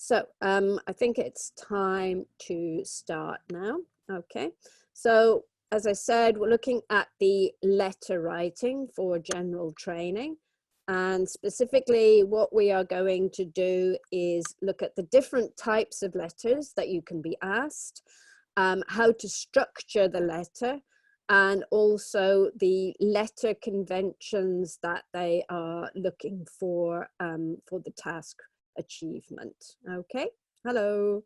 So I think it's time to start now. Okay, so as I said, we're looking at the letter writing for general training. And specifically what we are going to do is look at the different types of letters that you can be asked, how to structure the letter, and also the letter conventions that they are looking for the task achievement. Okay, hello.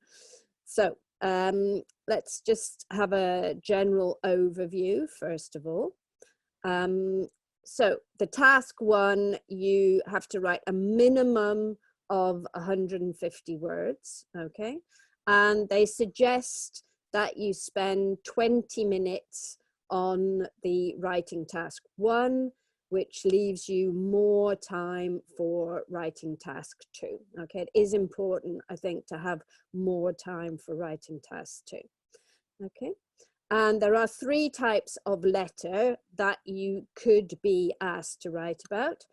So let's just have a general overview first of all. So the task one, you have to write a minimum of 150 words, okay? And they suggest that you spend 20 minutes on the writing task one, which leaves you more time for writing task two, okay? It is important, I think, to have more time for writing task two, okay? And there are three types of letter that you could be asked to write about.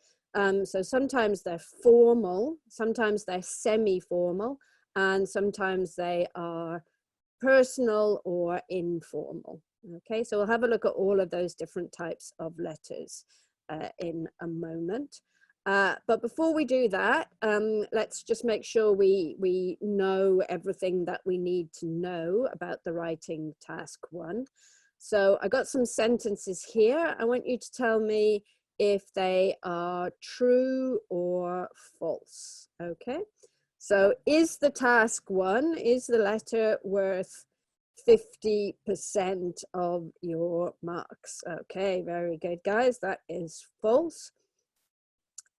So sometimes they're formal, sometimes they're semi-formal, and sometimes they are personal or informal. Okay, so we'll have a look at all of those different types of letters in a moment. But before we do that, let's just make sure we know everything that we need to know about the writing task one. So I got some sentences here. I want you to tell me if they are true or false. Okay, so is the task one, is the letter worth 50% of your marks? Okay, very good, guys. That is false.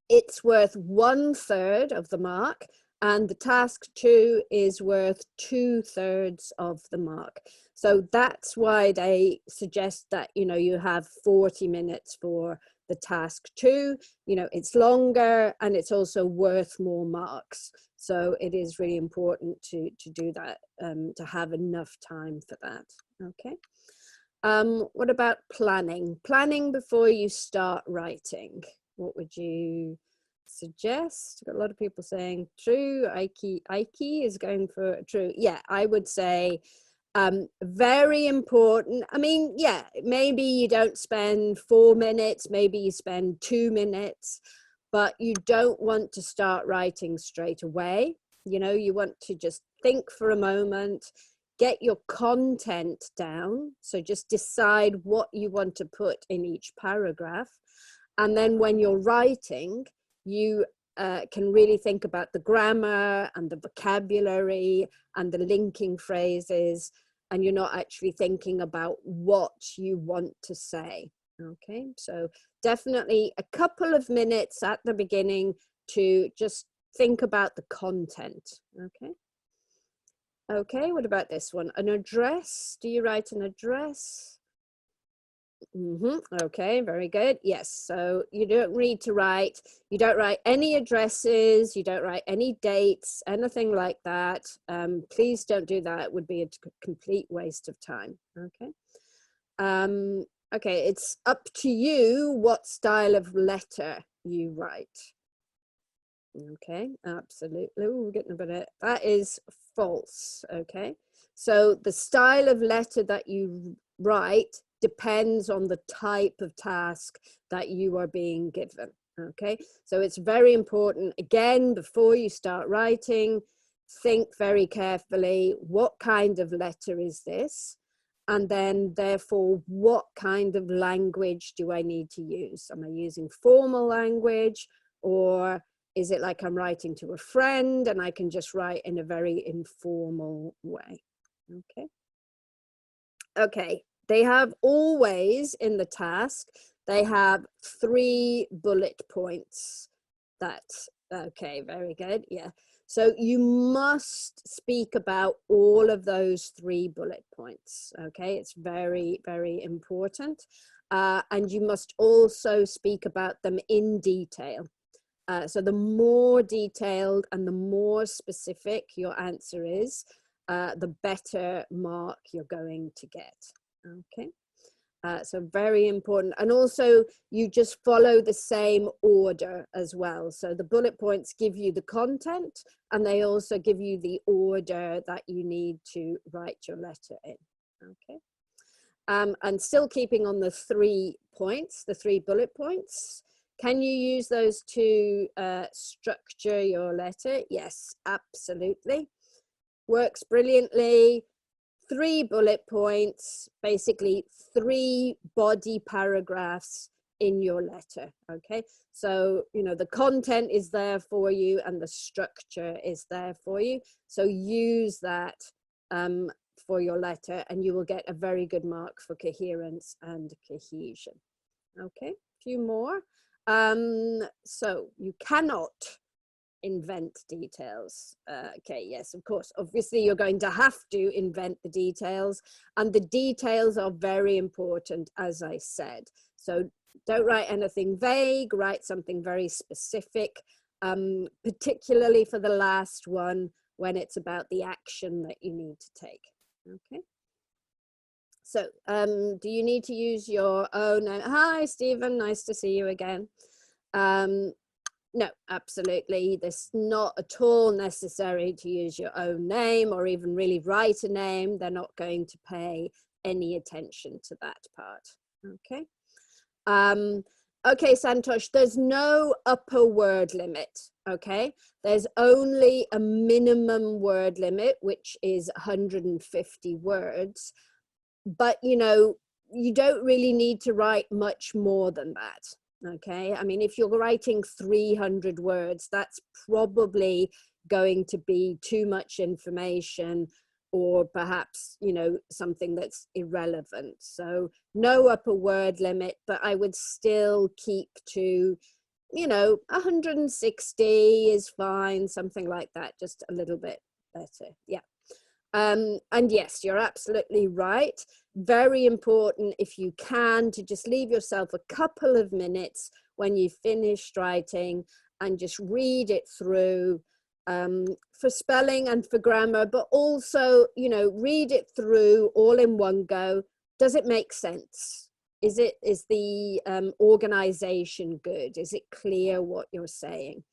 It's worth 1/3 of the mark, and the task two is worth 2/3 of the mark. So that's why they suggest that, you know, you have 40 minutes for the task two. You know, it's longer and it's also worth more marks. So it is really important to do that, to have enough time for that, okay? What about planning? Planning before you start writing. What would you suggest? Got a lot of people saying true. Ike is going for true. Yeah, I would say very important. I mean, yeah, maybe you don't spend 4 minutes, maybe you spend 2 minutes, but you don't want to start writing straight away. You know, you want to just think for a moment, get your content down. So just decide what you want to put in each paragraph. And then when you're writing, you can really think about the grammar and the vocabulary and the linking phrases, and you're not actually thinking about what you want to say. Okay, so definitely a couple of minutes at the beginning to just think about the content. Okay. Okay, what about this one? An address? Do you write an address? Okay, very good. Yes, so you don't need to write, you don't write any addresses, you don't write any dates, anything like that. Please don't do that. It would be a complete waste of time. Okay. Okay, it's up to you what style of letter you write. Okay, absolutely. Ooh, we're getting a bit of, that is false. Okay, so the style of letter that you write depends on the type of task that you are being given. Okay, so it's very important, again, before you start writing, think very carefully, what kind of letter is this? And then therefore, what kind of language do I need to use? Am I using formal language, or is it like I'm writing to a friend and I can just write in a very informal way? Okay. Okay, they have always in the task, they have 3 bullet points. That's okay, very good. Yeah. So you must speak about all of those 3 bullet points. Okay, it's very, very important. And you must also speak about them in detail. So the more detailed and the more specific your answer is, the better mark you're going to get. Okay. So very important. And also you just follow the same order as well. So the bullet points give you the content, and they also give you the order that you need to write your letter in. Okay. And still keeping on the 3 points, the 3 bullet points, can you use those to structure your letter? Yes, absolutely. Works brilliantly. 3 bullet points, basically 3 body paragraphs in your letter. Okay, so you know the content is there for you and the structure is there for you, so use that for your letter and you will get a very good mark for coherence and cohesion. Okay, a few more. So you cannot invent details. Okay, yes, of course, obviously you're going to have to invent the details, and the details are very important, as I said. So don't write anything vague, write something very specific, particularly for the last one when it's about the action that you need to take. Okay. So do you need to use your own name? Hi, Stephen, nice to see you again. No, absolutely. It's not at all necessary to use your own name or even really write a name. They're not going to pay any attention to that part. Okay. Okay, Santosh, there's no upper word limit. Okay. There's only a minimum word limit, which is 150 words. But, you know, you don't really need to write much more than that. Okay, I mean, if you're writing 300 words, that's probably going to be too much information, or perhaps, you know, something that's irrelevant. So no upper word limit, but I would still keep to, you know, 160 is fine, something like that, just a little bit better. Yeah. And yes, you're absolutely right. Very important, if you can, to just leave yourself a couple of minutes when you've finished writing and just read it through, for spelling and for grammar, but also, you know, read it through all in one go. Does it make sense? Is the organization good? Is it clear what you're saying?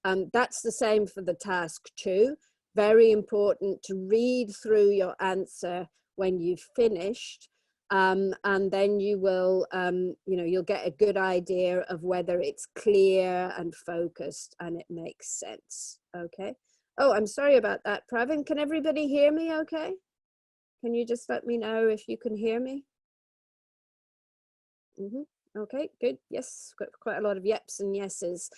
That's the same for the task too. Very important to read through your answer when you've finished, and then you will, you know, you'll get a good idea of whether it's clear and focused and it makes sense. Okay. Oh, I'm sorry about that, Pravin. Can everybody hear me okay? Can you just let me know if you can hear me? Okay, good. Yes, got quite a lot of yeps and yeses.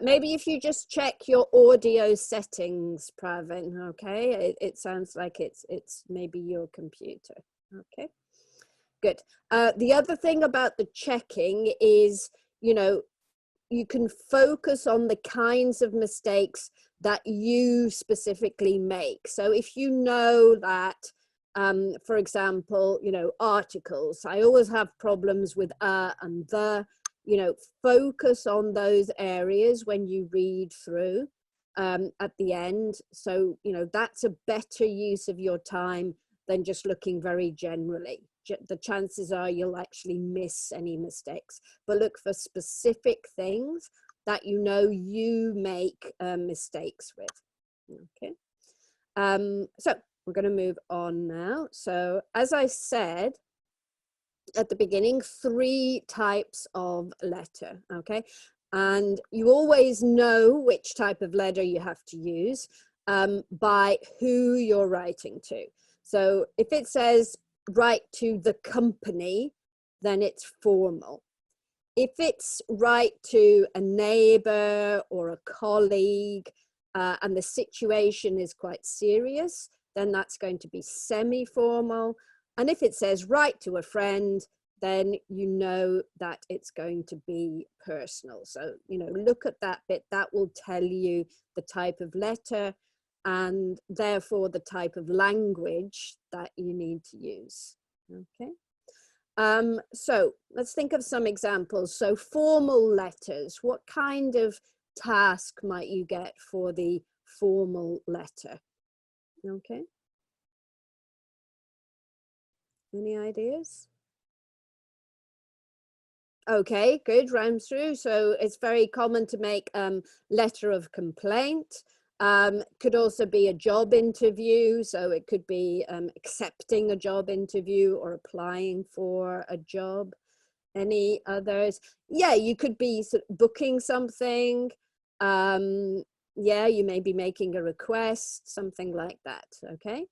Maybe if you just check your audio settings, Pravin, okay? It sounds like it's maybe your computer. Okay, good. The other thing about the checking is, you know, you can focus on the kinds of mistakes that you specifically make. So if you know that, for example, you know, articles, I always have problems with and the, you know, focus on those areas when you read through at the end. So, you know, that's a better use of your time than just looking very generally. The chances are you'll actually miss any mistakes, but look for specific things that you know you make mistakes with. Okay. So we're going to move on now. So as I said at the beginning, 3 types of letter. Okay. And you always know which type of letter you have to use by who you're writing to. So if it says write to the company, then it's formal. If it's write to a neighbor or a colleague and the situation is quite serious, then that's going to be semi-formal. And if it says write to a friend, then you know that it's going to be personal. So, you know, look at that bit. That will tell you the type of letter and therefore the type of language that you need to use. Okay. So let's think of some examples. So formal letters, what kind of task might you get for the formal letter? Okay. Any ideas? Okay, good, rhymes through. So it's very common to make letter of complaint. Could also be a job interview. So it could be accepting a job interview or applying for a job. Any others? Yeah, you could be sort of booking something. Yeah, you may be making a request, something like that. Okay,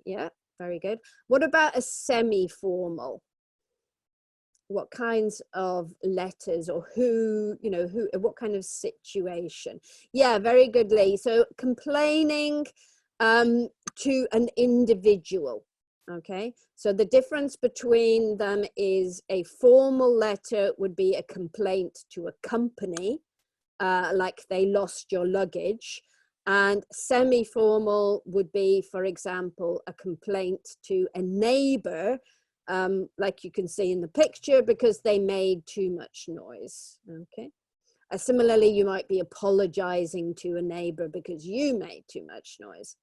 yeah, very good. What about a semi-formal? What kinds of letters, or who, what kind of situation? Yeah, very good, Lee. So complaining to an individual. Okay, so the difference between them is a formal letter would be a complaint to a company, like they lost your luggage, and semi-formal would be, for example, a complaint to a neighbor, like you can see in the picture, because they made too much noise. Okay. Similarly, you might be apologizing to a neighbor because you made too much noise.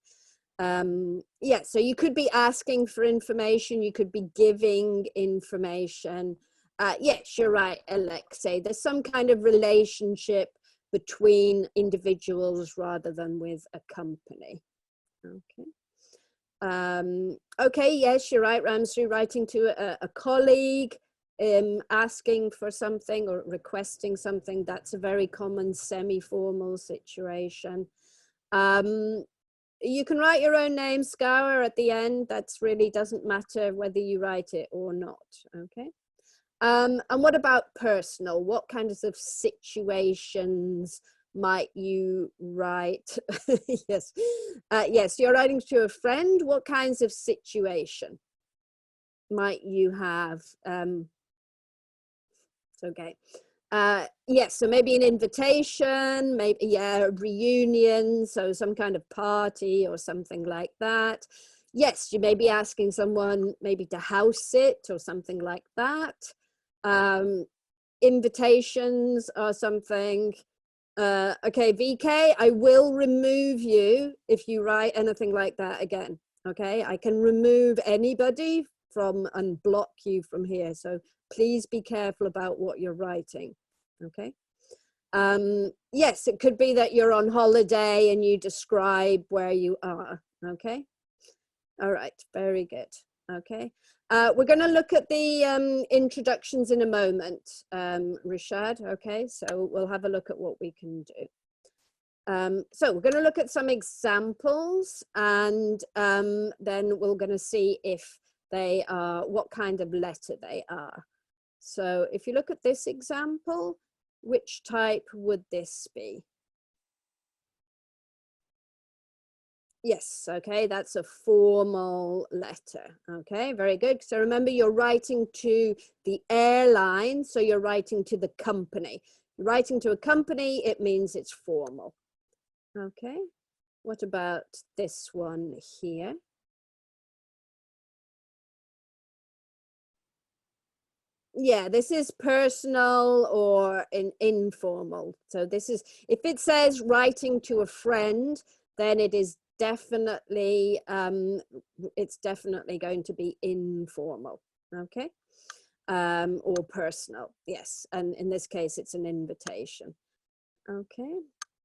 Yeah, so you could be asking for information, you could be giving information. Yes, you're right, Alexei. There's some kind of relationship between individuals rather than with a company. Okay. Okay, yes, you're right, Ramsey, writing to a colleague, asking for something or requesting something. That's a very common semi-formal situation. You can write your own name, Scour, at the end. That's really doesn't matter whether you write it or not. Okay. And what about personal? What kinds of situations might you write? Yes. Yes, you're writing to a friend. What kinds of situation might you have? Okay. Yes, so maybe an invitation, maybe, yeah, a reunion, so some kind of party or something like that. Yes, you may be asking someone maybe to house sit or something like that. Invitations or something. Okay, VK, I will remove you if you write anything like that again. Okay, I can remove anybody from and block you from here. So please be careful about what you're writing. Okay. Yes, it could be that you're on holiday and you describe where you are. Okay. All right, very good. Okay. We're going to look at the introductions in a moment, Rishad. Okay, so we'll have a look at what we can do. So we're going to look at some examples, and then we're going to see if they are, what kind of letter they are. So if you look at this example, which type would this be? Yes, okay, that's a formal letter. Okay, very good. So remember, you're writing to the airline, so you're writing to the company. You're writing to a company, it means it's formal. Okay, what about this one here? Yeah, this is personal or informal. So this is, if it says writing to a friend, then it is definitely, it's definitely going to be informal. Okay. Or personal. Yes. And in this case, it's an invitation. Okay.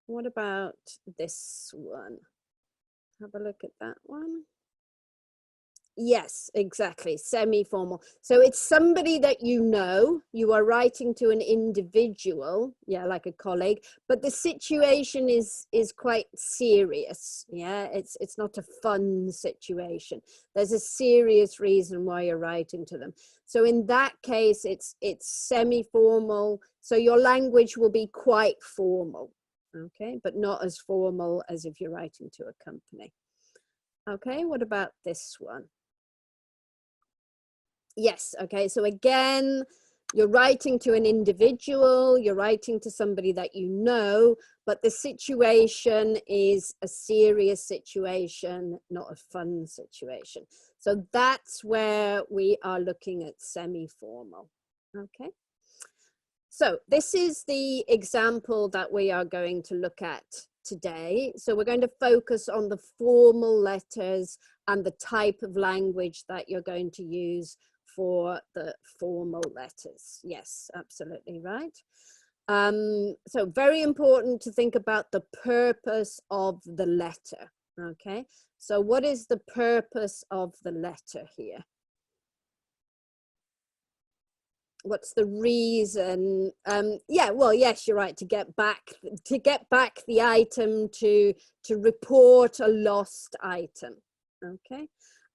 What about this one? Have a look at that one. Yes, exactly. Semi-formal. So it's somebody that you are writing to an individual, yeah, like a colleague, but the situation is quite serious. Yeah, it's not a fun situation. There's a serious reason why you're writing to them. So in that case, it's semi-formal. So your language will be quite formal, okay, but not as formal as if you're writing to a company. Okay, what about this one? Yes, okay, so again, you're writing to an individual, you're writing to somebody that you know, but the situation is a serious situation, not a fun situation. So that's where we are looking at semi-formal, okay? So this is the example that we are going to look at today. So we're going to focus on the formal letters and the type of language that you're going to use for the formal letters. Yes, absolutely right. So very important to think about the purpose of the letter. Okay, so what is the purpose of the letter here? What's the reason? Yeah, well, yes, you're right, to get back the item, to report a lost item. Okay.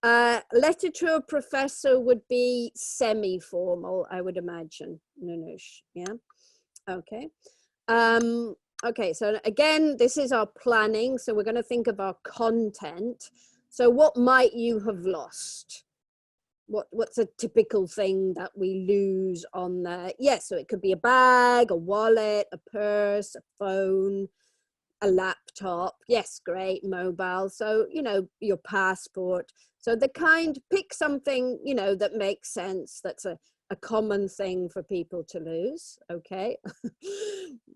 Letter to a professor would be semi-formal, I would imagine. Nunush, yeah. Okay. Okay, so again, this is our planning, so we're going to think of our content. So what might you have lost? What's a typical thing that we lose on there? Yes, so it could be a bag, a wallet, a purse, a phone, a laptop. Yes, great, mobile. So, you know, your passport. So pick something, you know, that makes sense. That's a common thing for people to lose. Okay.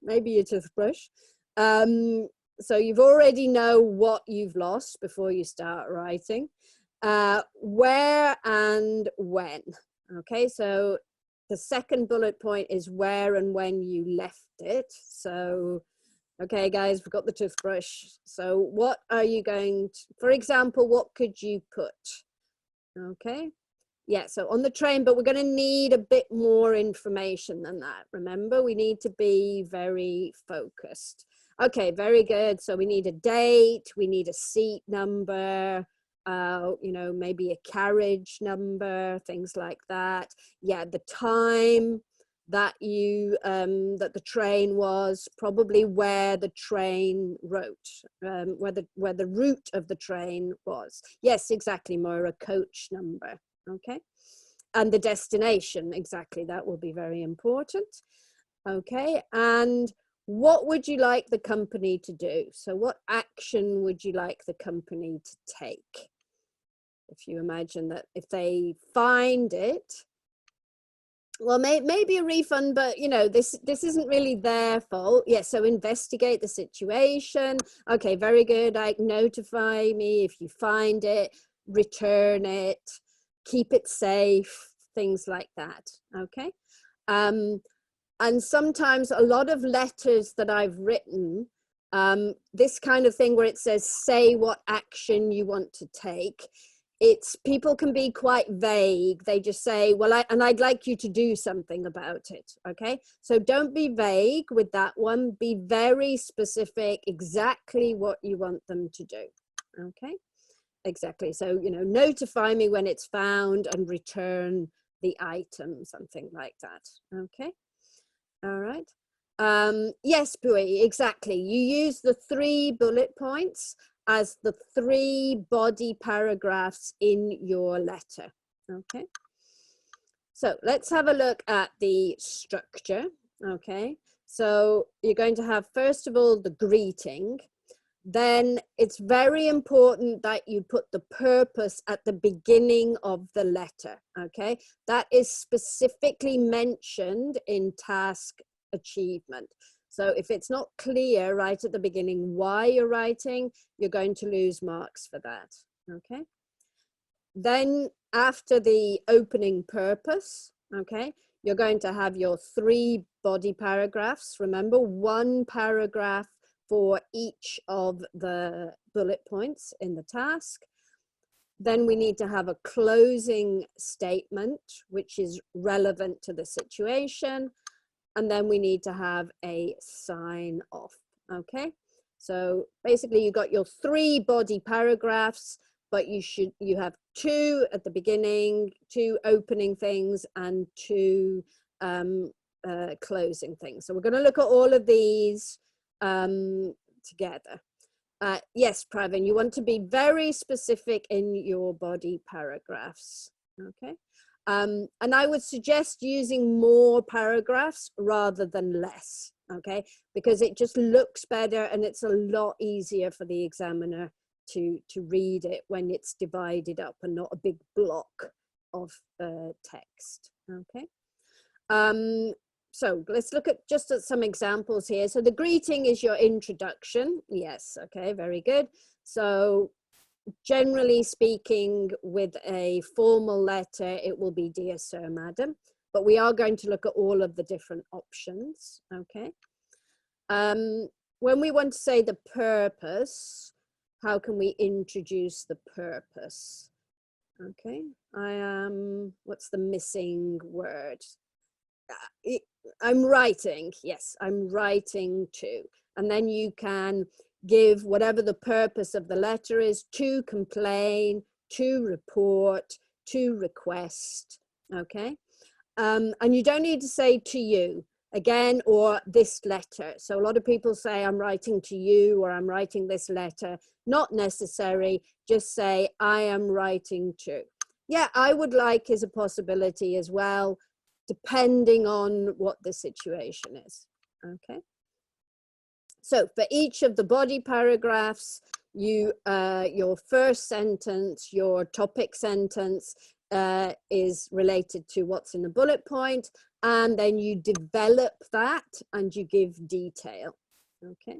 Maybe a toothbrush. So you've already know what you've lost before you start writing. Where and when. Okay, so the second bullet point is where and when you left it. So, okay, guys, we've got the toothbrush. So what are you going to, for example, what could you put? Okay, yeah, so on the train, but we're going to need a bit more information than that. Remember, we need to be very focused. Okay, very good. So we need a date, we need a seat number, you know, maybe a carriage number, things like that. Yeah, the time that you that the train was, probably where the train wrote, where the route of the train was. Yes, exactly, Moira, coach number. Okay, and the destination, exactly, that will be very important. Okay, and what would you like the company to do? So what action would you like the company to take? If you imagine that if they find it, well, maybe a refund, but you know, this isn't really their fault. Yes, so investigate the situation. Okay, very good. Like, notify me if you find it, return it, keep it safe, things like that. Okay. And sometimes a lot of letters that I've written, this kind of thing where it says, say what action you want to take. People can be quite vague. They just say, well, I'd like you to do something about it. Okay, so don't be vague with that one. Be very specific, exactly what you want them to do. Okay, exactly. So, you know, notify me when it's found and return the item, something like that. Okay, all right. Yes, Pui, exactly. You use the 3 bullet points as the 3 body paragraphs in your letter. Okay, so let's have a look at the structure. Okay, so you're going to have, first of all, the greeting. Then it's very important that you put the purpose at the beginning of the letter. Okay, that is specifically mentioned in task achievement. So if it's not clear right at the beginning why you're writing, you're going to lose marks for that. Okay. Then after the opening purpose, okay, you're going to have your 3 body paragraphs. Remember, 1 paragraph for each of the bullet points in the task. Then we need to have a closing statement, which is relevant to the situation. And then we need to have a sign off. Okay, so basically you got your 3 body paragraphs, but you have 2 at the beginning, 2 opening things, and 2 closing things. So we're going to look at all of these together. Yes, Pravin, you want to be very specific in your body paragraphs. Okay. And I would suggest using more paragraphs rather than less, okay? Because it just looks better and it's a lot easier for the examiner to read it when it's divided up and not a big block of text, okay? So let's look at some examples here. So the greeting is your introduction. Yes, okay, very good. So generally speaking, with a formal letter, it will be Dear Sir, Madam, but we are going to look at all of the different options, okay? When we want to say the purpose, how can we introduce the purpose? Okay, what's the missing word? I'm writing, yes, I'm writing to. And then you can give whatever the purpose of the letter is: to complain, to report, to request, okay? And you don't need to say to you, again, or this letter. So a lot of people say, I'm writing to you, or I'm writing this letter. Not necessary, just say, I am writing to. Yeah, I would like is a possibility as well, depending on what the situation is, okay? So for each of the body paragraphs, your first sentence, your topic sentence is related to what's in the bullet point, and then you develop that and you give detail, okay?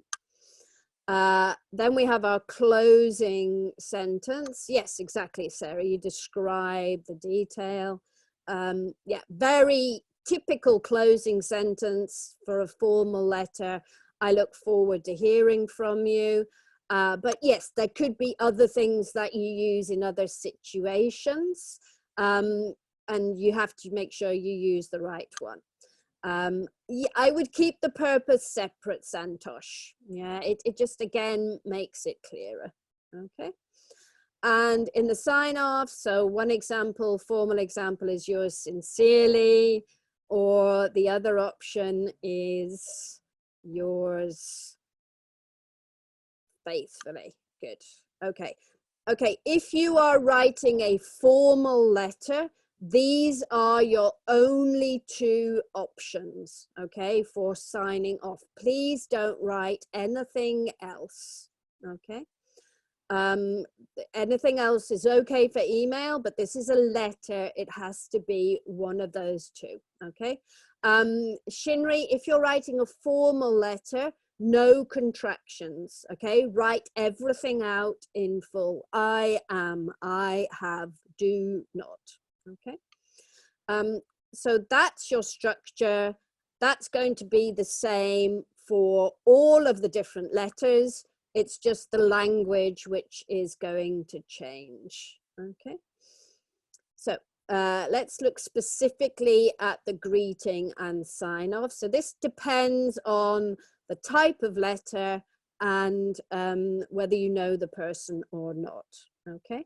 Then we have our closing sentence. Yes, exactly, Sarah, you describe the detail. Yeah, very typical closing sentence for a formal letter. I look forward to hearing from you. But yes, there could be other things that you use in other situations. And you have to make sure you use the right one. Yeah, I would keep the purpose separate, Santosh. Yeah, it just, again, makes it clearer. Okay. And in the sign off, so one example, formal example, is yours sincerely, or the other option is yours faithfully. Good. Okay. Okay. If you are writing a formal letter, these are your only two options, okay, for signing off. Please don't write anything else, okay? Anything else is okay for email, but this is a letter. It has to be one of those two, okay? Shinri, if you're writing a formal letter, no contractions, okay? Write everything out in full. I am, I have, do not, okay? So that's your structure. That's going to be the same for all of the different letters. It's just the language which is going to change, okay? So let's look specifically at the greeting and sign off. So this depends on the type of letter and whether you know the person or not, okay?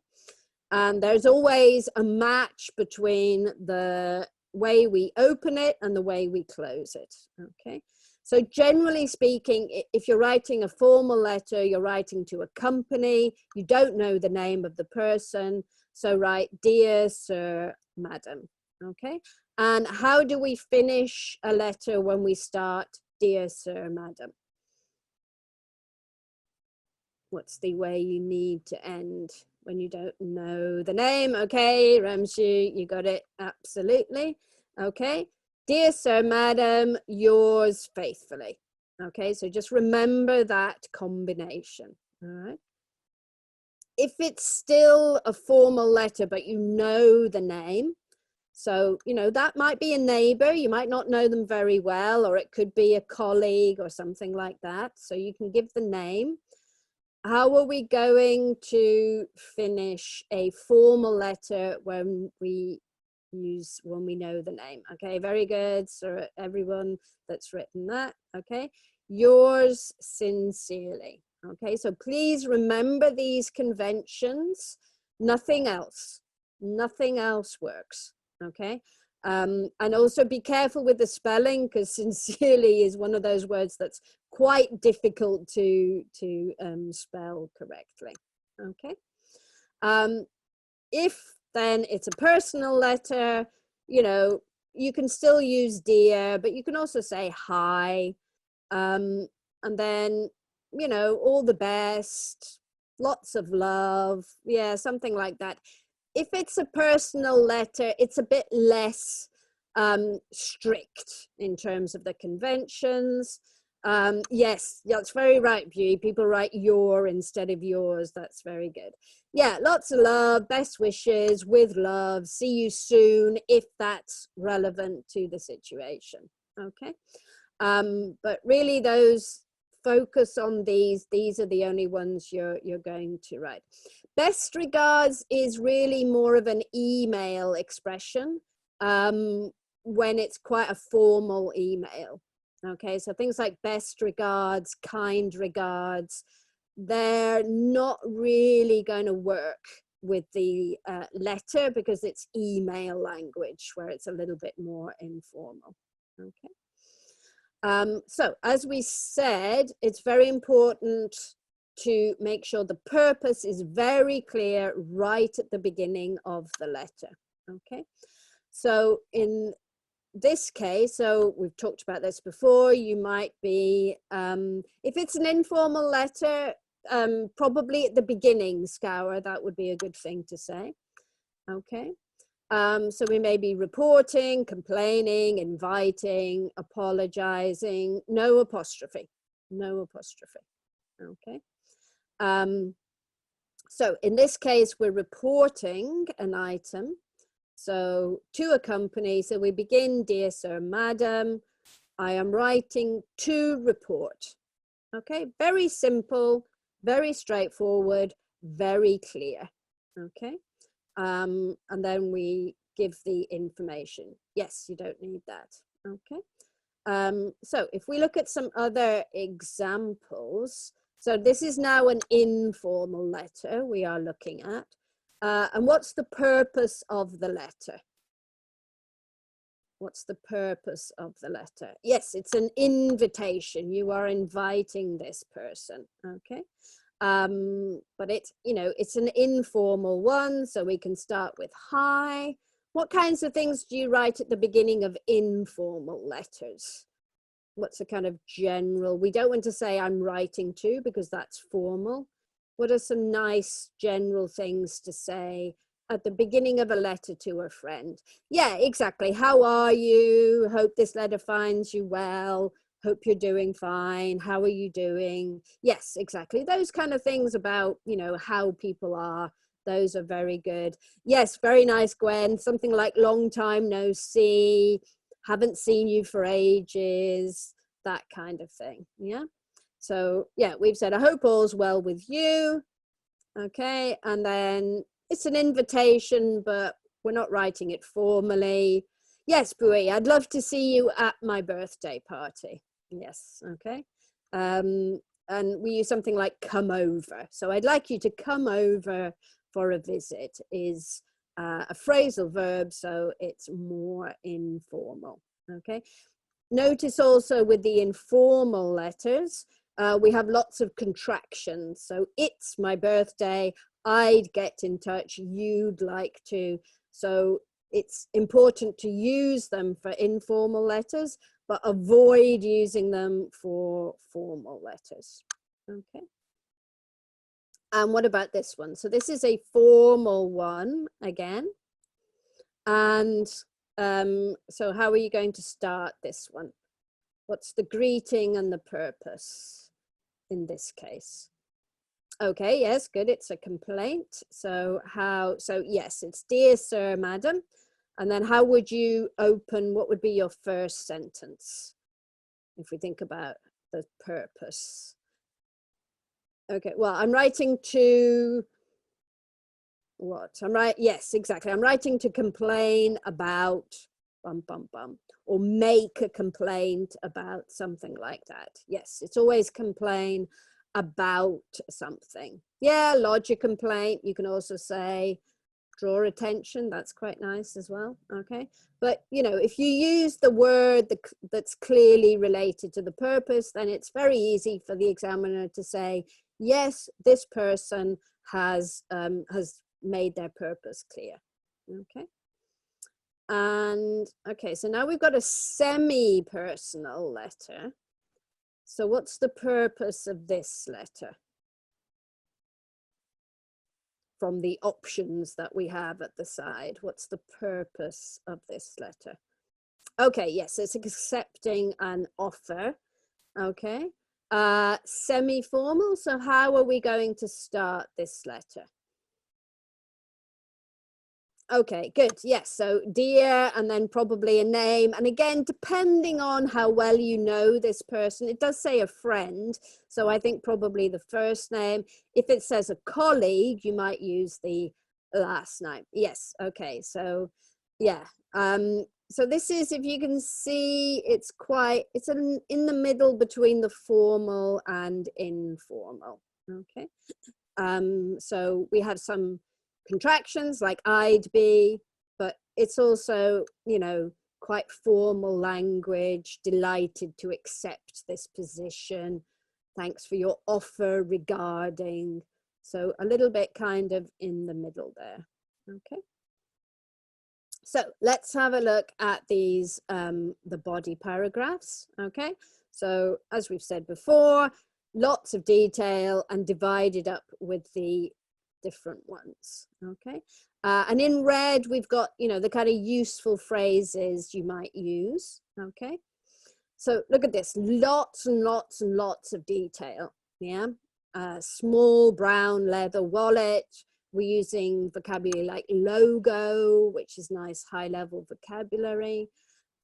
And there's always a match between the way we open it and the way we close it, okay? So generally speaking, if you're writing a formal letter, you're writing to a company, you don't know the name of the person, so write Dear Sir, Madam, okay? And how do we finish a letter when we start Dear Sir, Madam? What's the way you need to end when you don't know the name? Okay, Ramshi, you got it, absolutely. Okay, Dear Sir, Madam, yours faithfully. Okay, so just remember that combination, all right? If it's still a formal letter, but you know the name, so, you know, that might be a neighbor, you might not know them very well, or it could be a colleague or something like that. So you can give the name. How are we going to finish a formal letter when we know the name? Okay, very good. So everyone that's written that, okay. Yours sincerely. Okay, so please remember these conventions. Nothing else works, okay. And also be careful with the spelling, because sincerely is one of those words that's quite difficult to spell correctly, okay. If then it's a personal letter, you know, you can still use dear, but you can also say hi, and then, you know, all the best, lots of love, yeah, something like that. If it's a personal letter, it's a bit less strict in terms of the conventions. Yes, that's very right, Beauty. People write your instead of yours. That's very good. Yeah, lots of love, best wishes, with love, see you soon, if that's relevant to the situation. Okay. But really those, focus on these are the only ones you're going to write. Best regards is really more of an email expression when it's quite a formal email. Okay, so things like best regards, kind regards, they're not really going to work with the letter because it's email language where it's a little bit more informal. Okay. So as we said, it's very important to make sure the purpose is very clear right at the beginning of the letter. Okay. So in this case, so we've talked about this before, you might be, if it's an informal letter, probably at the beginning, Scour, that would be a good thing to say. Okay. So we may be reporting, complaining, inviting, apologizing, no apostrophe, no apostrophe. Okay. So in this case, we're reporting an item. So to a company, so we begin, dear sir, madam, I am writing to report. Okay, very simple, very straightforward, very clear. Okay. And then we give the information. Yes, you don't need that. Okay. So if we look at some other examples, so this is now an informal letter we are looking at. And what's the purpose of the letter? What's the purpose of the letter? Yes, it's an invitation. You are inviting this person. Okay. But it's, you know, it's an informal one, so we can start with hi. What kinds of things do you write at the beginning of informal letters? What's a kind of general, we don't want to say I'm writing to because that's formal. What are some nice general things to say at the beginning of a letter to a friend? Yeah, exactly. How are you? Hope this letter finds you well. Hope you're doing fine. How are you doing? Yes, exactly. Those kind of things about, you know, how people are. Those are very good. Yes, very nice, Gwen. Something like long time no see, haven't seen you for ages, that kind of thing. Yeah. So yeah, we've said, I hope all's well with you. Okay. And then it's an invitation, but we're not writing it formally. Yes, Bui, I'd love to see you at my birthday party. Yes. Okay. And we use something like come over. So I'd like you to come over for a visit is a phrasal verb, so it's more informal. Okay. Notice also with the informal letters, we have lots of contractions. So it's my birthday, I'd get in touch, you'd like to. So it's important to use them for informal letters, but avoid using them for formal letters. Okay. And what about this one? So this is a formal one again. And so how are you going to start this one? What's the greeting and the purpose in this case? Okay, yes, good. It's a complaint. So yes, it's dear sir, madam. And then how would you open, what would be your first sentence? If we think about the purpose. Okay, well, I'm writing to what? Yes, exactly. I'm writing to complain about bum, bum, bum, or make a complaint about something like that. Yes, it's always complain about something. Yeah, lodge a complaint. You can also say draw attention. That's quite nice as well. Okay. But, you know, if you use the word that's clearly related to the purpose, then it's very easy for the examiner to say, yes, this person has made their purpose clear. Okay. And okay, so now we've got a semi-personal letter. So what's the purpose of this letter? From the options that we have at the side, what's the purpose of this letter? Okay, yes, it's accepting an offer. Okay. Semi-formal. So how are we going to start this letter? Okay, good. Yes. So dear, and then probably a name. And again, depending on how well you know this person, it does say a friend. So I think probably the first name. If it says a colleague, you might use the last name. Yes. Okay. So yeah. So this is, if you can see, it's in the middle between the formal and informal. Okay. So we have some contractions like I'd be, but it's also, you know, quite formal language. Delighted to accept this position. Thanks for your offer regarding. So a little bit kind of in the middle there. Okay. So let's have a look at these, the body paragraphs. Okay. So as we've said before, lots of detail and divided up with the different ones. Okay. And in red, we've got, you know, the kind of useful phrases you might use. Okay. So look at this, lots and lots and lots of detail. Yeah. Small brown leather wallet. We're using vocabulary like logo, which is nice high level vocabulary.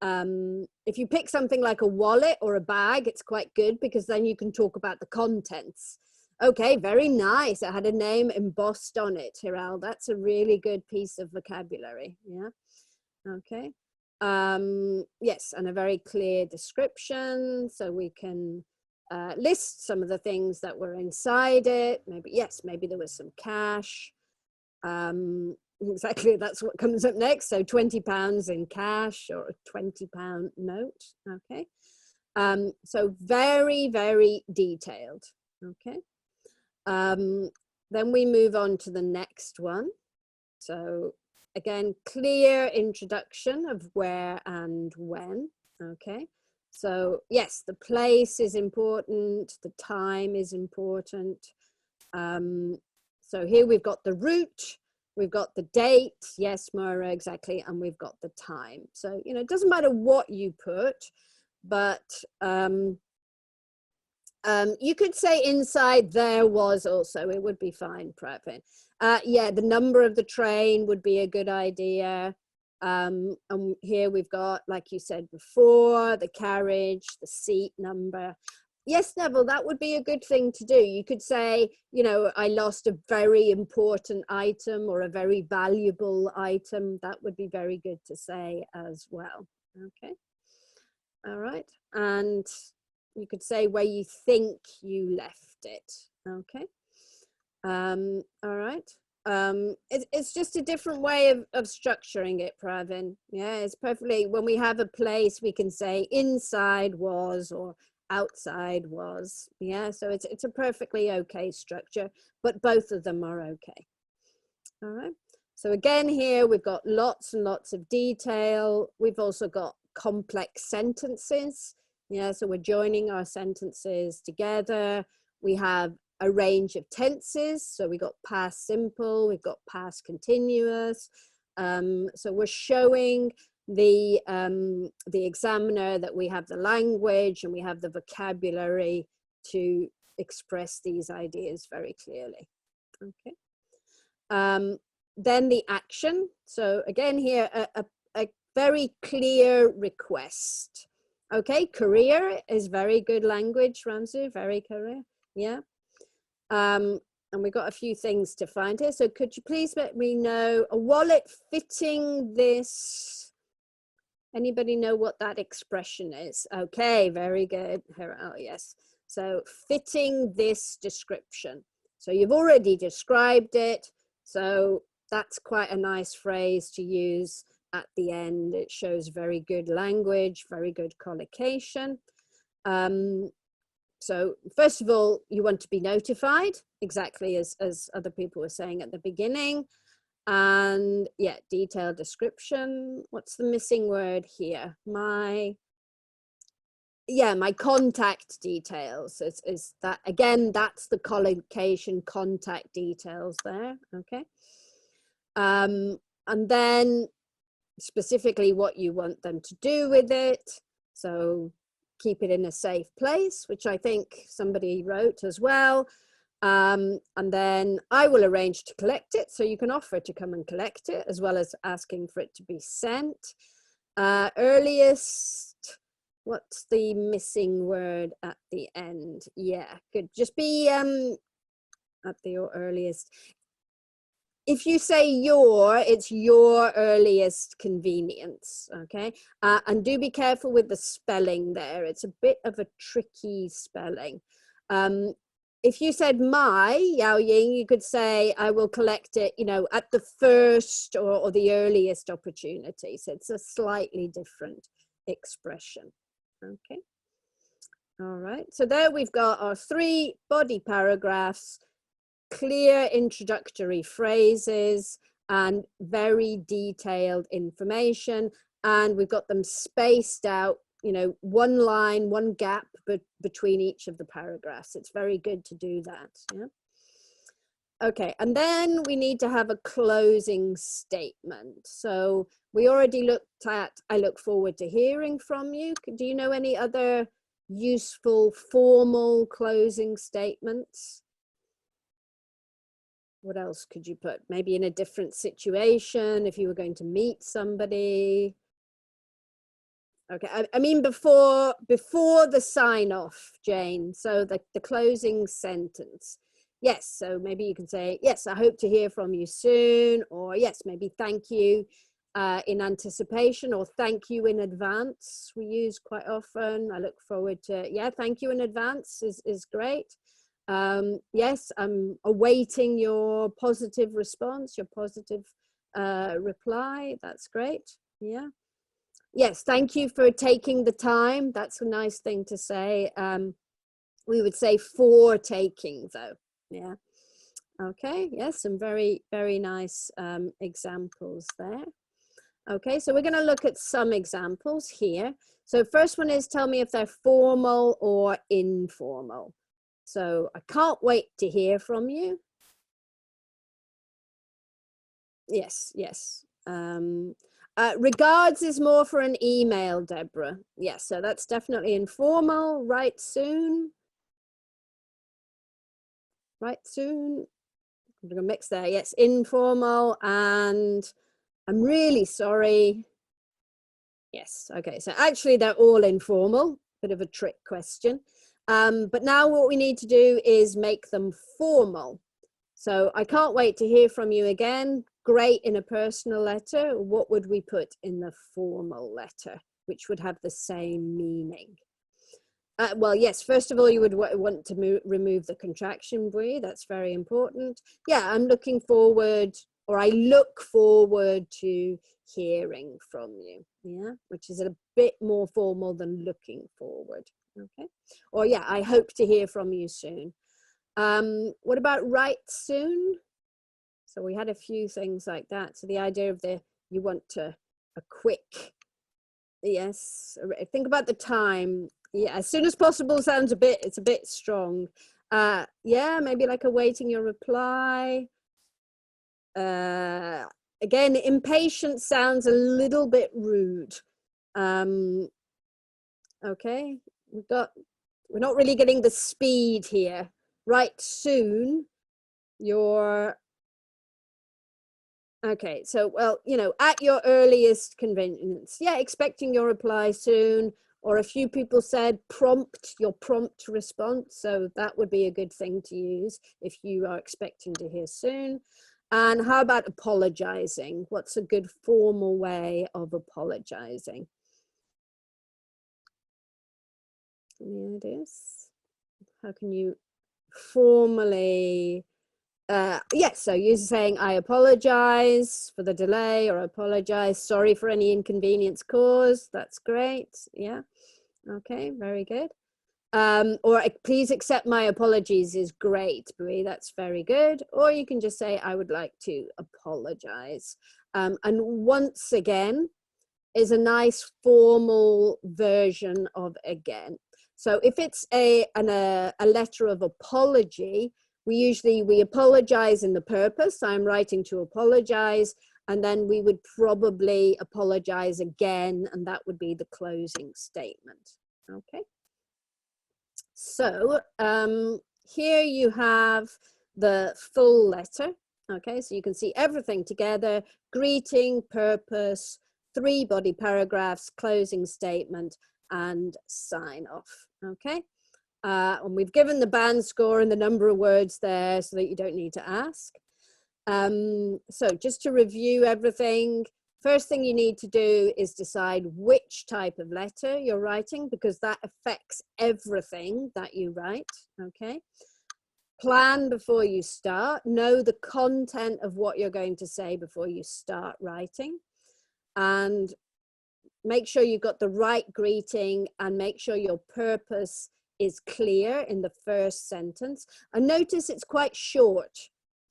If you pick something like a wallet or a bag, it's quite good because then you can talk about the contents. Okay, very nice. It had a name embossed on it, Hiral. That's a really good piece of vocabulary. Yeah. Okay. Yes, and a very clear description. So we can list some of the things that were inside it. Maybe, yes, maybe there was some cash. Exactly, that's what comes up next. So £20 in cash or a £20 note. Okay. So very, very detailed. Okay. Then we move on to the next one. So again, clear introduction of where and when. Okay. So yes, the place is important. The time is important. So here we've got the route, we've got the date. Yes, Mara, exactly. And we've got the time. So, you know, it doesn't matter what you put, but you could say inside there was also, it would be fine, Pravin. Yeah, the number of the train would be a good idea. And here we've got, like you said before, the carriage, the seat number. Yes, Neville, that would be a good thing to do. You could say, you know, I lost a very important item or a very valuable item. That would be very good to say as well. Okay. All right. And you could say where you think you left it. Okay. All right. It's just a different way of structuring it, Pravin. Yeah, it's perfectly, when we have a place, we can say inside was or outside was. Yeah, so it's a perfectly okay structure, but both of them are okay. All right. So again, here we've got lots and lots of detail. We've also got complex sentences. Yeah, so we're joining our sentences together. We have a range of tenses. So we got past simple, we've got past continuous. So we're showing the examiner that we have the language and we have the vocabulary to express these ideas very clearly. Okay. Then the action. So again here, a very clear request. Okay, career is very good language, Ramsu, very career. Yeah. And we've got a few things to find here. So could you please let me know a wallet fitting this? Anybody know what that expression is? Okay, very good. Oh, yes. So fitting this description. So you've already described it. So that's quite a nice phrase to use at the end. It shows very good language, very good collocation. So first of all, you want to be notified, exactly as other people were saying at the beginning. And yeah, detailed description. What's the missing word here? My contact details is that, again, that's the collocation, contact details there. Okay. And then specifically what you want them to do with it. So keep it in a safe place, which I think somebody wrote as well. And then I will arrange to collect it. So you can offer to come and collect it, as well as asking for it to be sent. Earliest, what's the missing word at the end? Yeah, could just be at the earliest. If you say your, it's your earliest convenience, okay? And do be careful with the spelling there. It's a bit of a tricky spelling. If you said my, Yao Ying, you could say, I will collect it, you know, at the first or the earliest opportunity. So it's a slightly different expression, okay? All right, so there we've got our 3 body paragraphs, clear introductory phrases and very detailed information, and we've got them spaced out, you know, 1 line, 1 gap between each of the paragraphs. It's very good to do that. Yeah. Okay, and then we need to have a closing statement. So we already looked at, I look forward to hearing from you. Do you know any other useful formal closing statements? What else could you put? Maybe in a different situation, if you were going to meet somebody. Okay, I mean before the sign off, Jane. So the closing sentence. Yes, so maybe you can say, yes, I hope to hear from you soon, or yes, maybe thank you in anticipation, or thank you in advance. We use quite often. I look forward to, yeah, thank you in advance is great. Yes, I'm awaiting your positive response, your positive reply. That's great. Yeah. Yes, thank you for taking the time. That's a nice thing to say. We would say for taking, though. Yeah. Okay. Yes, some very, very nice examples there. Okay, so we're going to look at some examples here. So first one is, tell me if they're formal or informal. So I can't wait to hear from you. Yes, yes. Regards is more for an email, Deborah. Yes, so that's definitely informal. Write soon. Write soon. I'm going to mix there. Yes, informal. And I'm really sorry. Yes, okay. So actually they're all informal. Bit of a trick question. But now what we need to do is make them formal. So I can't wait to hear from you again. Great in a personal letter. What would we put in the formal letter, which would have the same meaning? Well, yes, first of all, you would want to remove the contraction buoy. That's very important. Yeah, I'm looking forward, or I look forward to hearing from you. Yeah, which is a bit more formal than looking forward. Okay. Or yeah, I hope to hear from you soon. What about write soon? So we had a few things like that. So the idea of you want a quick, yes, think about the time. Yeah, as soon as possible sounds it's a bit strong. Yeah, maybe like awaiting your reply. Again, impatient sounds a little bit rude. Okay, we're not really getting the speed here. Write soon. Okay, so, well, you know, at your earliest convenience. Yeah, expecting your reply soon. Or a few people said your prompt response. So that would be a good thing to use if you are expecting to hear soon. And how about apologizing? What's a good formal way of apologizing? Any ideas? How can you formally... yes, so you're saying, I apologize for the delay, or apologize, sorry for any inconvenience caused. That's great. Yeah. Okay, very good. Or please accept my apologies is great, Brie. That's very good. Or you can just say, I would like to apologize. And once again is a nice formal version of again. So if it's a letter of apology, we apologize in the purpose. I'm writing to apologize, and then we would probably apologize again, and that would be the closing statement. Okay. So here you have the full letter. Okay, so you can see everything together: greeting, purpose, 3 body paragraphs, closing statement, and sign off. Okay, and we've given the band score and the number of words there so that you don't need to ask. So just to review everything, first thing you need to do is decide which type of letter you're writing, because that affects everything that you write. Okay. Plan before you start. Know the content of what you're going to say before you start writing. And make sure you've got the right greeting, and make sure your purpose is clear in the first sentence. And notice it's quite short.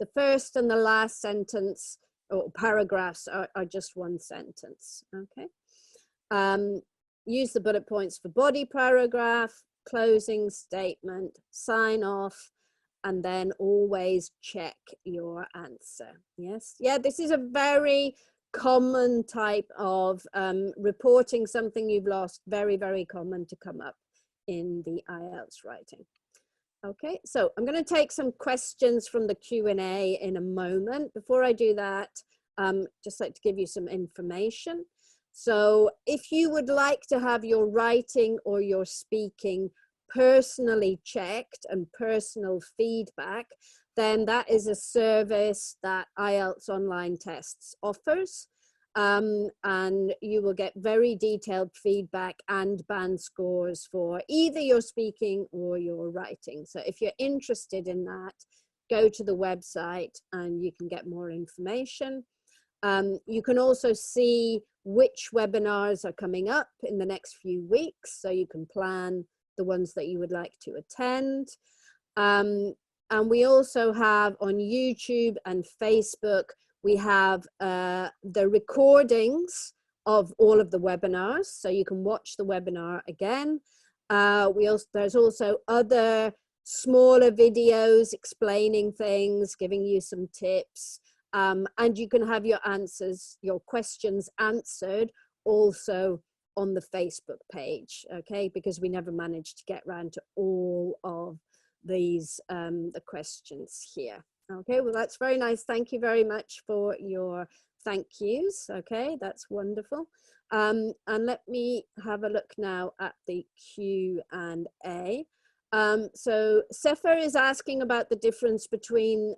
The first and the last sentence or paragraphs are just 1 sentence. Okay. Use the bullet points for body paragraph, closing statement, sign off, and then always check your answer. Yes. Yeah, this is a very common type of reporting something you've lost. Very, very common to come up in the IELTS writing. Okay, so I'm going to take some questions from the Q&A in a moment. Before I do that, just like to give you some information. So if you would like to have your writing or your speaking personally checked and personal feedback, then that is a service that IELTS Online Tests offers. And you will get very detailed feedback and band scores for either your speaking or your writing. So if you're interested in that, go to the website and you can get more information. You can also see which webinars are coming up in the next few weeks, so you can plan the ones that you would like to attend. And we also have on YouTube and Facebook, we have the recordings of all of the webinars, so you can watch the webinar again. There's also other smaller videos explaining things, giving you some tips, and you can have your answers, your questions answered also on the Facebook page, okay, because we never managed to get around to all of these the questions here. Okay, well, that's very nice. Thank you very much for your thank yous. Okay, that's wonderful. And let me have a look now at the Q&A. So Sefer is asking about the difference between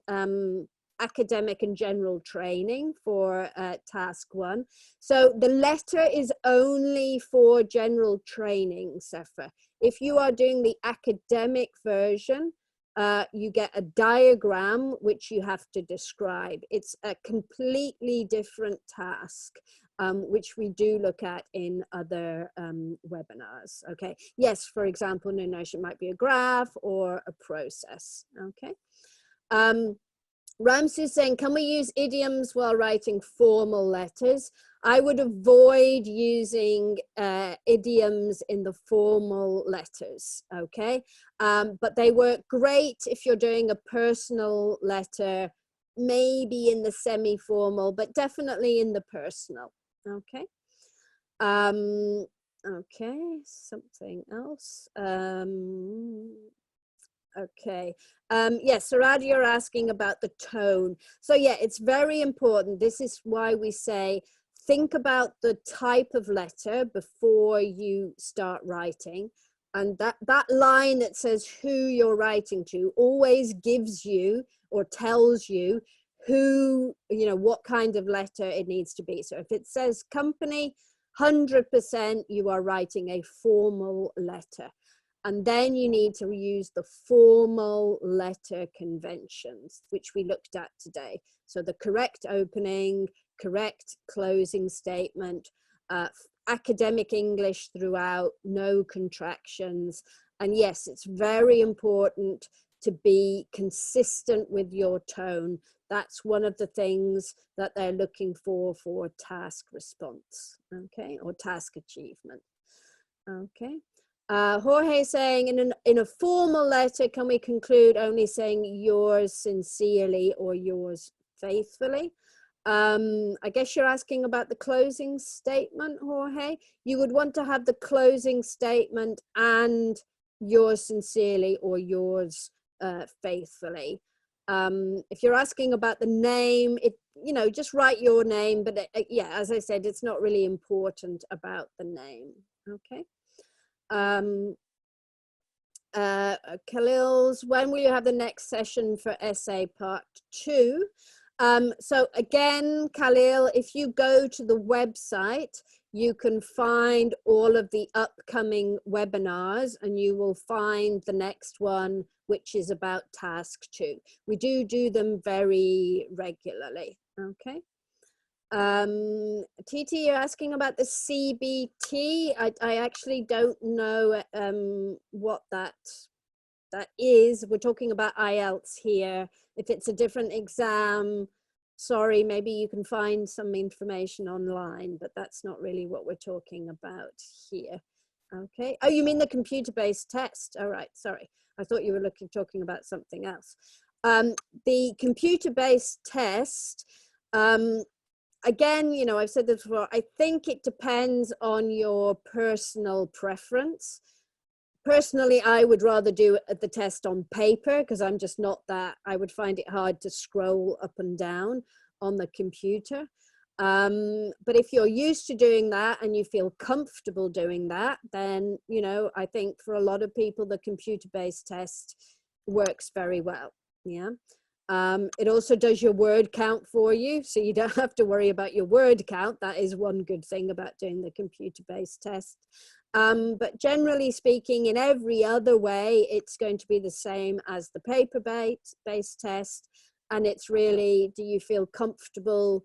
academic and general training for task 1. So the letter is only for general training, Sefer. If you are doing the academic version, you get a diagram which you have to describe. It's a completely different task, which we do look at in other webinars. Okay. Yes, for example, no notion might be a graph or a process. Okay. Ramsu is saying, can we use idioms while writing formal letters? I would avoid using idioms in the formal letters, okay? But they work great if you're doing a personal letter, maybe in the semi-formal, but definitely in the personal, okay? Okay, something else. Okay. Yes, Sarad, you're asking about the tone. So yeah, it's very important. This is why we say, think about the type of letter before you start writing. And that line that says who you're writing to always gives you or tells you who, you know, what kind of letter it needs to be. So if it says company, 100% you are writing a formal letter. And then you need to use the formal letter conventions, which we looked at today. So the correct opening, correct closing statement, academic English throughout, no contractions. And yes, it's very important to be consistent with your tone. That's one of the things that they're looking for task response, okay, or task achievement, okay. Jorge saying, in a formal letter, can we conclude only saying yours sincerely or yours faithfully? I guess you're asking about the closing statement, Jorge. You would want to have the closing statement and yours sincerely or yours faithfully. If you're asking about the name, just write your name, but yeah, as I said, it's not really important about the name. Okay. Khalil's, when will you have the next session for essay part 2? So again, Khalil, if you go to the website, you can find all of the upcoming webinars, and you will find the next one, which is about task 2. We do them very regularly. Okay. TT, you're asking about the CBT. I actually don't know what that is. We're talking about IELTS here. If it's a different exam, sorry, maybe you can find some information online, but that's not really what we're talking about here. Okay. Oh, you mean the computer-based test? All right, sorry. I thought you were talking about something else. The computer-based test, again, I've said this before, I think it depends on your personal preference. Personally, I would rather do the test on paper because I'm just not that. I would find it hard to scroll up and down on the computer. But if you're used to doing that and you feel comfortable doing that, then, I think for a lot of people, the computer-based test works very well. Yeah. It also does your word count for you, so you don't have to worry about your word count. That is one good thing about doing the computer-based test. But generally speaking, in every other way, it's going to be the same as the paper-based test. And it's really, do you feel comfortable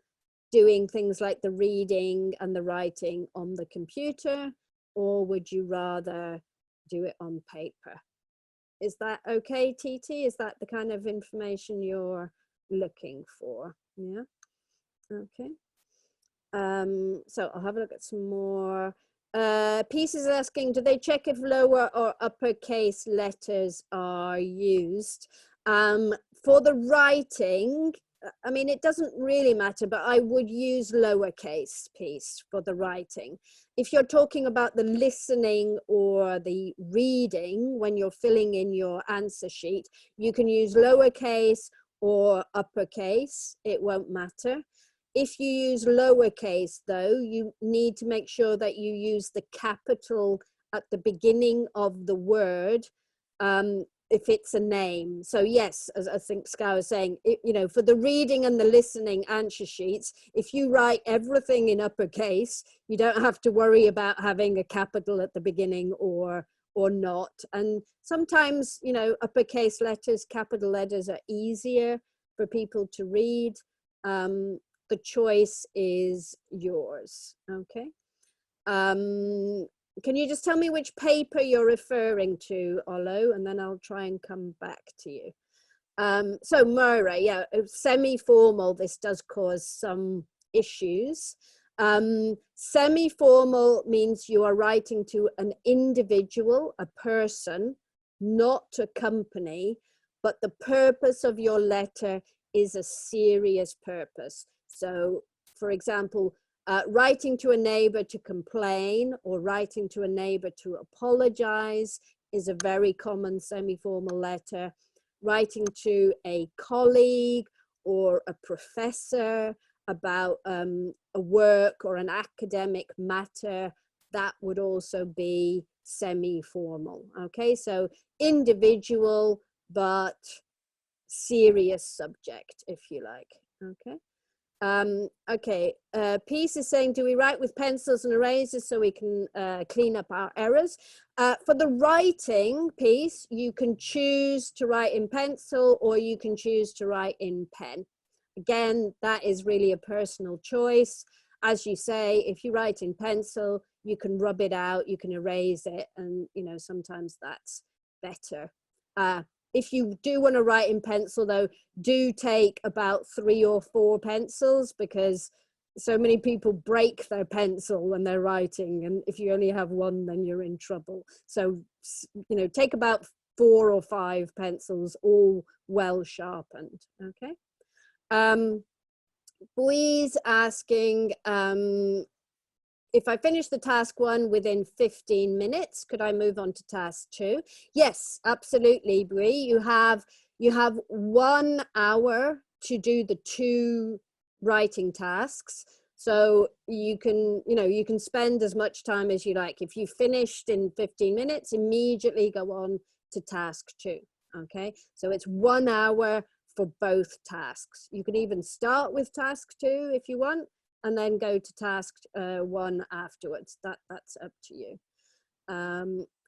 doing things like the reading and the writing on the computer, or would you rather do it on paper? Is that okay, TT? Is that the kind of information you're looking for? Yeah. Okay. So I'll have a look at some more. Pieces asking, do they check if lower or uppercase letters are used? For the writing, I mean, it doesn't really matter, but I would use lowercase piece for the writing. If you're talking about the listening or the reading, when you're filling in your answer sheet, you can use lowercase or uppercase, it won't matter. If you use lowercase, though, you need to make sure that you use the capital at the beginning of the word, if it's a name. So yes, as I think Sky was saying, for the reading and the listening answer sheets, if you write everything in uppercase, you don't have to worry about having a capital at the beginning or not. And sometimes, uppercase letters, capital letters are easier for people to read. The choice is yours. Okay. Can you just tell me which paper you're referring to, Olo, and then I'll try and come back to you. So Murray, yeah, semi-formal, this does cause some issues. Semi-formal means you are writing to an individual, a person, not a company, but the purpose of your letter is a serious purpose. So, for example, writing to a neighbor to complain or writing to a neighbor to apologize is a very common semi-formal letter. Writing to a colleague or a professor about a work or an academic matter, that would also be semi-formal. Okay, so individual but serious subject, if you like. Okay. Okay, Peace is saying, do we write with pencils and erasers so we can clean up our errors? For the writing piece, you can choose to write in pencil or you can choose to write in pen. Again, that is really a personal choice. As you say, if you write in pencil, you can rub it out, you can erase it, and sometimes that's better. If you do want to write in pencil, though, do take about 3 or 4 pencils, because so many people break their pencil when they're writing, and if you only have one, then you're in trouble. So, take about 4 or 5 pencils, all well sharpened. Okay. Louise asking, if I finish the task 1 within 15 minutes, could I move on to task 2? Yes, absolutely, Brie. You have 1 hour to do the 2 writing tasks. So you can spend as much time as you like. If you finished in 15 minutes, immediately go on to task 2. Okay, so it's 1 hour for both tasks. You can even start with task 2 if you want, and then go to task 1 afterwards. That's up to you.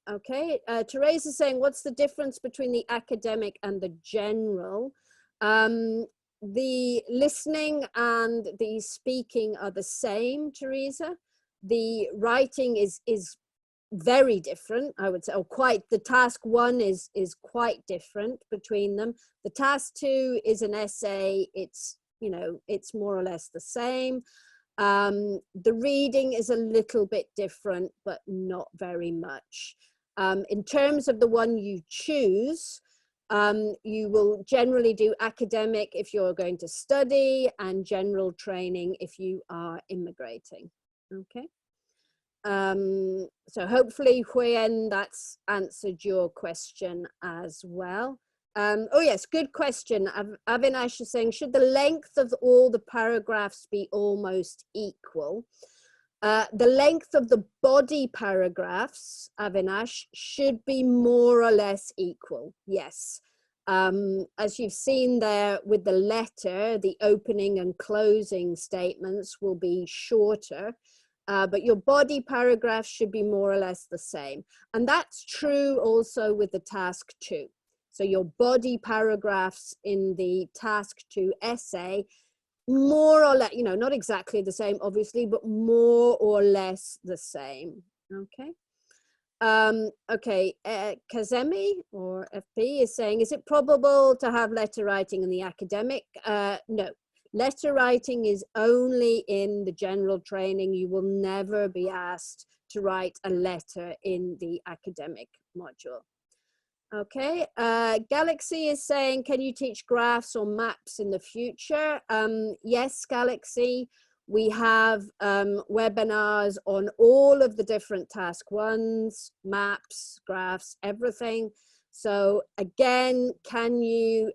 Okay, Therese is saying, what's the difference between the academic and the general? The listening and the speaking are the same, Teresa. The writing is very different, I would say, or quite. The task 1 is quite different between them. The task 2 is an essay. It's it's more or less the same. The reading is a little bit different, but not very much. In terms of the one you choose, you will generally do academic if you're going to study, and general training if you are immigrating. Okay. So hopefully, Huyen, that's answered your question as well. Oh yes, good question. Avinash is saying, should the length of all the paragraphs be almost equal? The length of the body paragraphs, Avinash, should be more or less equal, yes. As you've seen there with the letter, the opening and closing statements will be shorter. But your body paragraph should be more or less the same. And that's true also with the task 2. So your body paragraphs in the task 2 essay, more or less, not exactly the same, obviously, but more or less the same. Okay. Okay, Kazemi or FP is saying, is it probable to have letter writing in the academic? No. Letter writing is only in the general training. You will never be asked to write a letter in the academic module. Okay, Galaxy is saying, can you teach graphs or maps in the future? Yes, Galaxy. We have webinars on all of the different task 1s, maps, graphs, everything. So again, can you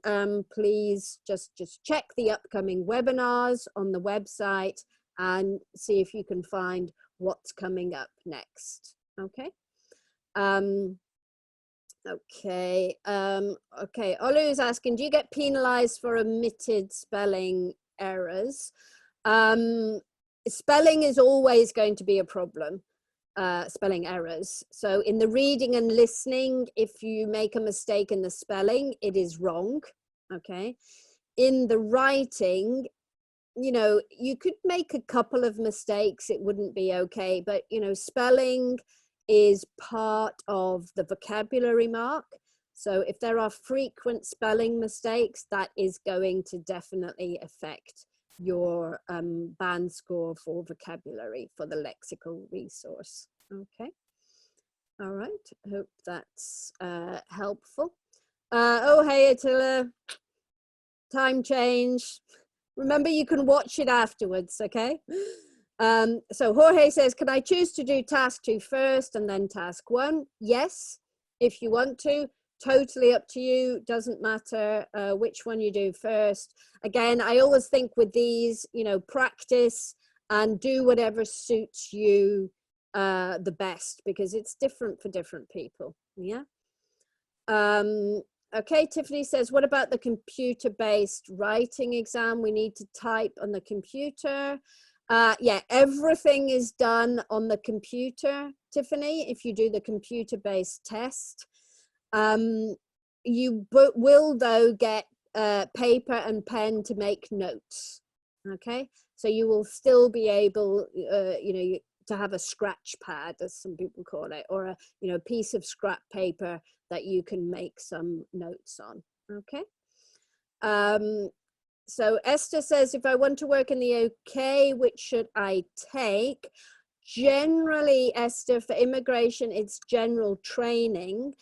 please just check the upcoming webinars on the website and see if you can find what's coming up next. Okay. Okay. Okay. Olu is asking, do you get penalized for omitted spelling errors? Spelling is always going to be a problem. Spelling errors. So in the reading and listening, if you make a mistake in the spelling, it is wrong. Okay. In the writing, you could make a couple of mistakes, it wouldn't be okay, but spelling is part of the vocabulary mark. So if there are frequent spelling mistakes, that is going to definitely affect your band score for vocabulary for the lexical resource. Okay. All right. Hope that's helpful. Oh, hey, Attila. Time change. Remember, you can watch it afterwards, okay? So Jorge says, can I choose to do task 2 first and then task 1? Yes, if you want to. Totally up to you. Doesn't matter which one you do first. Again, I always think with these, practice and do whatever suits you the best, because it's different for different people. Yeah. Okay, Tiffany says, what about the computer-based writing exam? We need to type on the computer. Yeah, everything is done on the computer, Tiffany, if you do the computer-based test. You will, though, get paper and pen to make notes, okay? So you will still be able, to have a scratch pad, as some people call it, or a piece of scrap paper that you can make some notes on, okay? So Esther says, if I want to work in the UK, which should I take? Generally, Esther, for immigration, it's general training,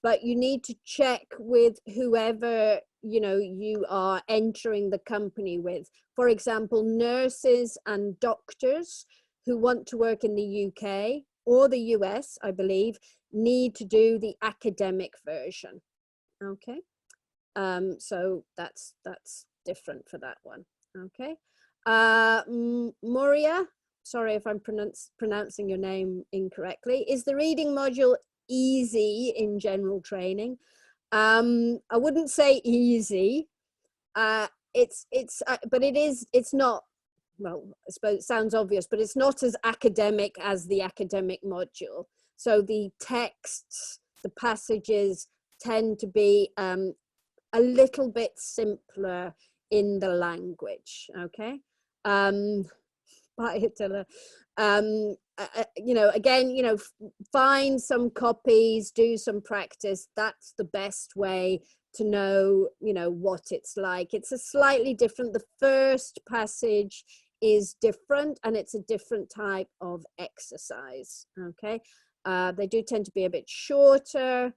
but you need to check with whoever you know, you are entering the company with. For example, nurses and doctors who want to work in the UK or the US, I believe, need to do the academic version. Okay, so that's different for that one. Okay, Moria, sorry if I'm pronouncing your name incorrectly. Is the reading module easy in general training? I wouldn't say easy. But it's not, well, I suppose it sounds obvious, but it's not as academic as the academic module. So the texts, the passages tend to be a little bit simpler in the language. Okay. Bye, Attila. You know, again, you know, find some copies, do some practice. That's the best way to know, you know, what it's like. It's a slightly different, the first passage is different and it's a different type of exercise. Okay. They do tend to be a bit shorter.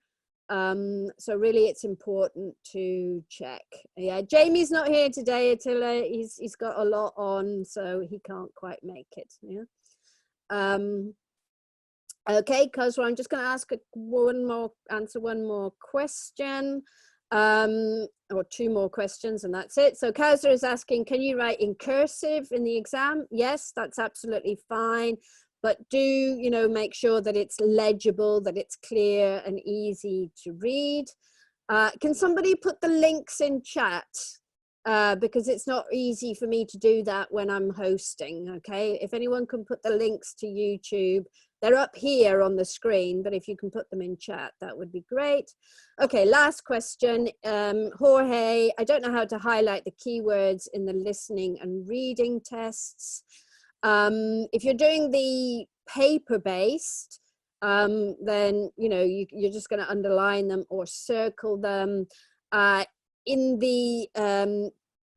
So really it's important to check. Yeah, Jamie's not here today, Attila. He's got a lot on, so he can't quite make it. Yeah. Okay, Kozra, I'm just going to answer one more question, or two more questions, and that's it. So Kozra is asking, can you write in cursive in the exam? Yes, that's absolutely fine. But do, you know, make sure that it's legible, that it's clear and easy to read. Can somebody put the links in chat? Because it's not easy for me to do that when I'm hosting, okay? If anyone can put the links to YouTube, they're up here on the screen, but if you can put them in chat, that would be great. Okay, last question. Jorge, I don't know how to highlight the keywords in the listening and reading tests. If you're doing the paper-based, then, you know, you're just going to underline them or circle them. In the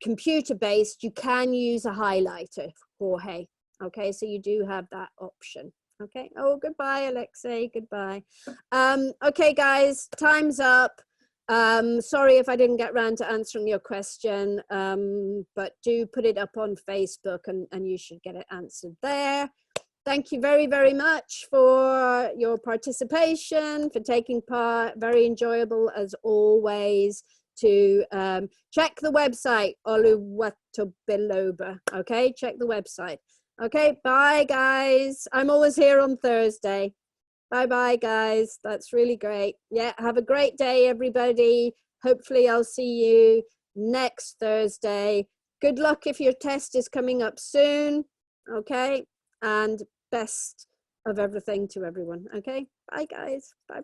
computer-based, you can use a highlighter, Jorge. Okay, so you do have that option. Okay. Oh, goodbye, Alexei. Goodbye. Okay, guys, time's up. Sorry if I didn't get around to answering your question, but do put it up on Facebook and you should get it answered there. Thank you very, very much for your participation, for taking part. Very enjoyable as always. To check the website, Oluwatobiloba. Okay, check the website. Okay, bye guys. I'm always here on Thursday. Bye guys. That's really great. Yeah, have a great day, everybody. Hopefully I'll see you next Thursday. Good luck if your test is coming up soon. Okay, and best of everything to everyone. Okay, bye guys. Bye.